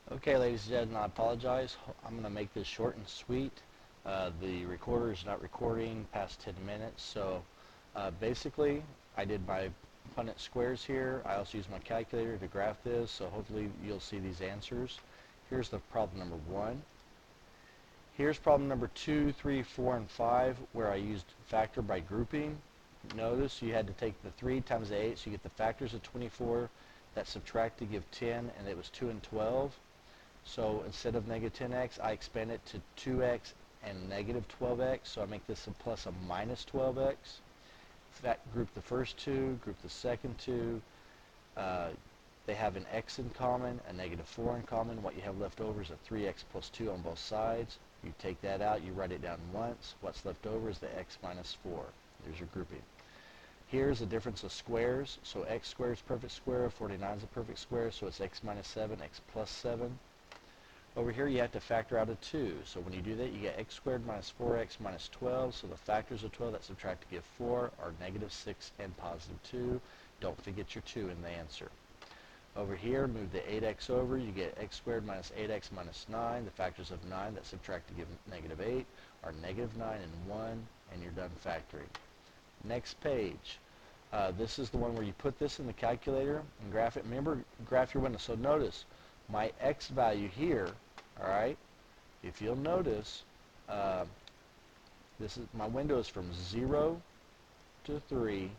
Okay, ladies and gentlemen, I apologize. I'm going to make this short and sweet. The recorder is not recording past 10 minutes, so basically I did my Punnett squares here. I also used my calculator to graph this, so hopefully you'll see these answers. Here's the problem number 1. Here's problem number 2, 3, 4, and 5, where I used factor by grouping. Notice you had to take the 3 times the 8, so you get the factors of 24 that subtract to give 10, and it was 2 and 12. So instead of negative 10x, I expand it to 2x and negative 12x, so I make this a plus a minus 12x. Group the first two, group the second two. They have an x in common, a negative 4 in common. What you have left over is a 3x plus 2 on both sides. You take that out, you write it down once. What's left over is the x minus 4. There's your grouping. Here's the difference of squares. So x squared is perfect square, 49 is a perfect square, so it's x minus 7, x plus 7. Over here you have to factor out a 2. So when you do that, you get x squared minus 4x minus 12. So the factors of 12 that subtract to give 4 are negative 6 and positive 2. Don't forget your 2 in the answer. Over here, move the 8x over. You get x squared minus 8x minus 9. The factors of 9 that subtract to give negative 8 are negative 9 and 1, and you're done factoring. Next page. This is the one where you put this in the calculator and graph it. Remember, graph your window. So notice my x value here. All right, if you'll notice, this is my window is from 0 to 3,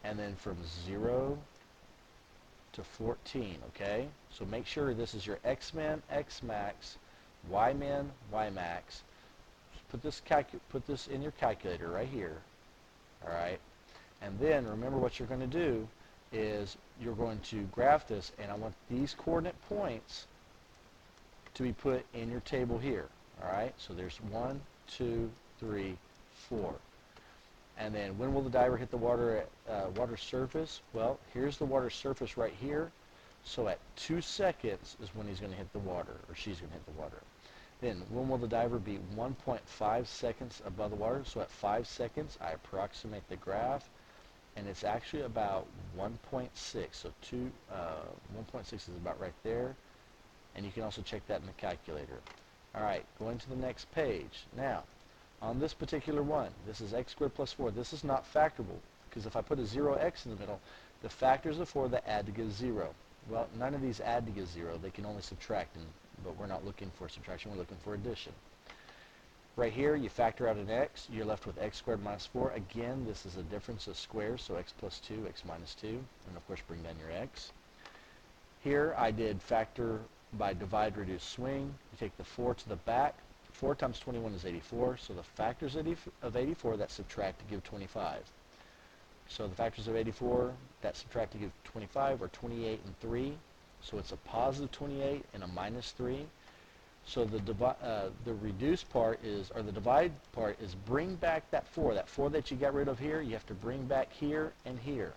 and then from 0 to 14. Okay, so make sure this is your x min, x max, y min, y max. Put this in your calculator right here. All right, and then remember what you're going to do is you're going to graph this, and I want these coordinate points to be put in your table here. All right, so there's 1, 2, 3, 4. And then when will the diver hit the water surface? Well, here's the water surface right here. So at 2 seconds is when he's going to hit the water, or she's going to hit the water. Then when will the diver be 1.5 seconds above the water? So at 5 seconds, I approximate the graph, and it's actually about 1.6. So 1.6 is about right there. And you can also check that in the calculator. All right, going to the next page. Now, on this particular one, this is x squared plus 4. This is not factorable, because if I put a 0x in the middle, the factors of 4 that add to give 0. Well, none of these add to give 0. They can only subtract, but we're not looking for subtraction. We're looking for addition. Right here, you factor out an x. You're left with x squared minus 4. Again, this is a difference of squares, so x plus 2, x minus 2. And, of course, bring down your x. Here, I did factor by divide, reduce, swing. You take the 4 to the back. 4 times 21 is 84, so the factors of 84 that subtract to give 25. So the factors of 84 that subtract to give 25 are 28 and 3, so it's a positive 28 and a minus 3. So the reduce part is, or the divide part is, bring back that 4. That 4 that you got rid of here, you have to bring back here and here.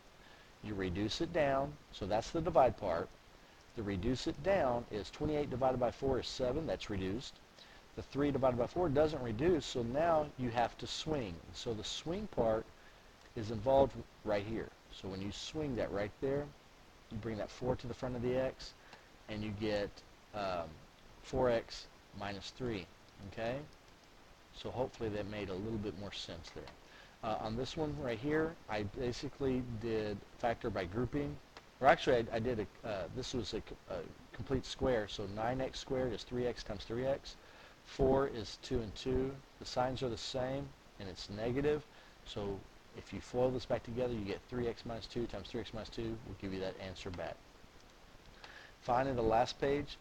You reduce it down, so that's the divide part. The reduce it down is 28 divided by 4 is 7. That's reduced. The 3 divided by 4 doesn't reduce, so now you have to swing. So the swing part is involved right here. So when you swing that right there, you bring that 4 to the front of the x, and you get 4x minus 3. Okay? So hopefully that made a little bit more sense there. On this one right here, I basically did factor by grouping. Or actually, I did this was a complete square, so 9x squared is 3x times 3x. 4 is 2 and 2. The signs are the same, and it's negative. So if you FOIL this back together, you get 3x minus 2 times 3x minus 2 will give you that answer back. Finally, the last page,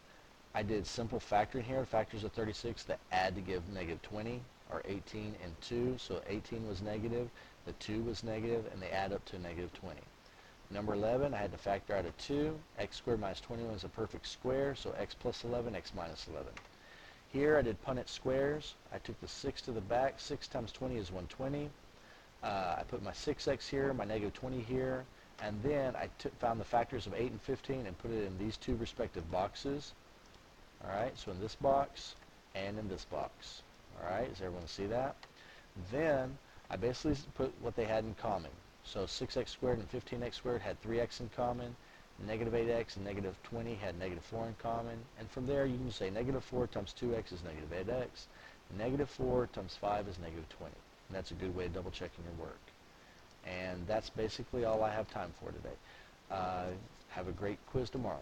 I did simple factoring here. Factors of 36 that add to give negative 20 are 18 and 2. So 18 was negative, the 2 was negative, and they add up to negative 20. Number 11, I had to factor out a 2. X squared minus 21 is a perfect square, so x plus 11, x minus 11. Here I did Punnett squares. I took the 6 to the back. 6 times 20 is 120. I put my 6x here, my negative 20 here, and then I found the factors of 8 and 15 and put it in these two respective boxes. All right, so in this box and in this box. All right, does everyone see that? Then I basically put what they had in common. So 6x squared and 15x squared had 3x in common. Negative 8x and negative 20 had negative 4 in common. And from there, you can say negative 4 times 2x is negative 8x. Negative 4 times 5 is negative 20. And that's a good way of double checking your work. And that's basically all I have time for today. Have a great quiz tomorrow.